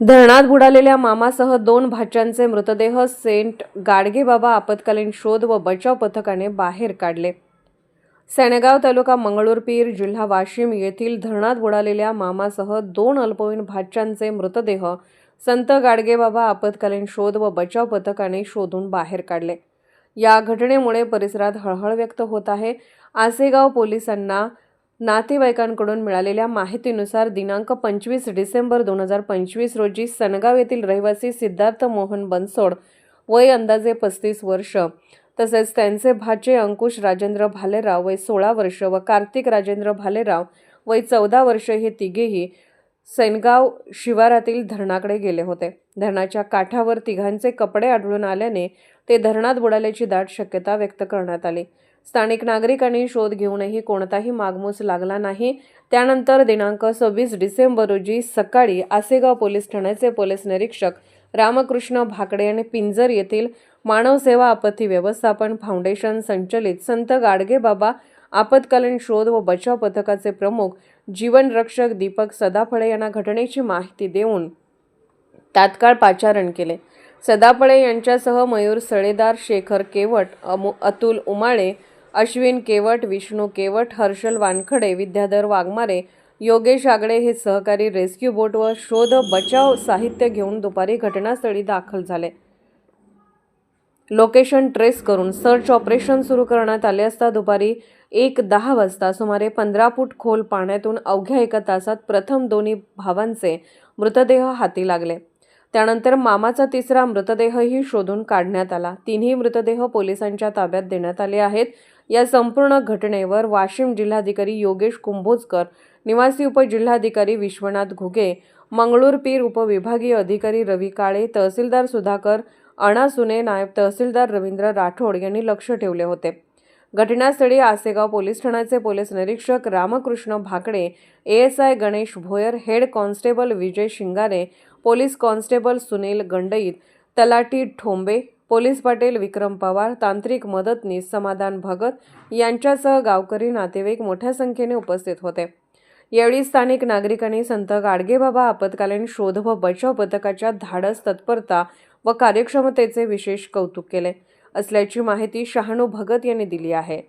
धरणात बुडालेल्या मामासह 2 भाच्यांचे मृतदेह सेंट गाडगेबाबा आपत्कालीन शोध व बचाव पथकाने बाहेर काढले। सेनगाव तालुका मंगळूरपीर जिल्हा वाशिम येथील धरणात बुडालेल्या मामासह 2 अल्पवयीन भाच्यांचे मृतदेह संत गाडगेबाबा आपत्कालीन शोध व बचाव पथकाने शोधून बाहेर काढले। या घटनेमुळे परिसरात हळहळ व्यक्त होत आहे। आसेगाव पोलिसांना नातेवाईकांकडून मिळालेल्या माहितीनुसार दिनांक 25 डिसेंबर 2025 रोजी सनगाव येथील रहिवासी सिद्धार्थ मोहन बनसोड वय अंदाजे 35 वर्ष तसेच त्यांचे भाचे अंकुश राजेंद्र भालेराव वय 16 वर्ष व कार्तिक राजेंद्र भालेराव वय 14 वर्ष हे तिघेही सेनगाव शिवारातील धरणाकडे गेले होते। धरणाच्या काठावर तिघांचे कपडे आढळून आल्याने ते धरणात बुडाल्याची दाट शक्यता व्यक्त करण्यात आली। स्थानिक नागरिकांनी शोध घेऊनही कोणताही मागमूस लागला नाही। त्यानंतर दिनांक 26 डिसेंबर रोजी सकाळी आसेगाव पोलीस ठाण्याचे पोलीस निरीक्षक रामकृष्ण भाकडे आणि पिंजर येथील मानवसेवा आपत्ती व्यवस्थापन फाउंडेशन संचलित संत गाडगेबाबा आपत्कालीन शोध व बचाव पथकाचे प्रमुख जीवनरक्षक दीपक सदाफळे यांना घटनेची माहिती देऊन तात्काळ पाचारण केले। सदाफळे यांच्यासह मयूर सळेदार, शेखर केवट, अतुल उमाळे, अश्विन केवट, विष्णू केवट, हर्षल वानखडे, विद्याधर वाघमारे, योगेश आगडे हे सहकारी रेस्क्यू बोट व शोध बचाव साहित्य घेऊन दुपारी घटनास्थळी दाखल झाले। लोकेशन ट्रेस करून सर्च ऑपरेशन सुरू करण्यात आले असता दुपारी 1:10 वाजता सुमारे 15 फूट खोल पाण्यातून अवघ्या 1 तासात प्रथम दोन्ही भावांचे मृतदेह हाती लागले। त्यानंतर मामाचा तिसरा मृतदेहही शोधून काढण्यात आला। तिन्ही मृतदेह पोलिसांच्या ताब्यात देण्यात आले आहेत। या संपूर्ण घटनेवर वाशिम जिल्हाधिकारी योगेश कुंभोजकर, निवासी उपजिल्हाधिकारी विश्वनाथ घुगे, मंगळूरपीर उपविभागीय अधिकारी रवी काळे, तहसीलदार सुधाकर अणासुने, नायब तहसीलदार रवींद्र राठोड यांनी लक्ष ठेवले होते। घटनास्थळी आसेगाव पोलीस ठाण्याचे पोलीस निरीक्षक Ramkrishna Bhakade, ASI Ganesh Bhoyar, head constable Vijay Shingare, police constable Sunil Gandait, तलाठी ठोंबे, पोलीस पाटील विक्रम पवार, तांत्रिक मदतनीस समाधान भगत यांच्यासह गावकरी नातेवाईक मोठ्या संख्येने उपस्थित होते। यावेळी स्थानिक नागरिकांनी संत गाडगेबाबा आपत्कालीन शोध व बचाव पथकाच्या धाडस, तत्परता व कार्यक्षमतेचे विशेष कौतुक केले असल्याची माहिती शहाणू भगत यांनी दिली आहे।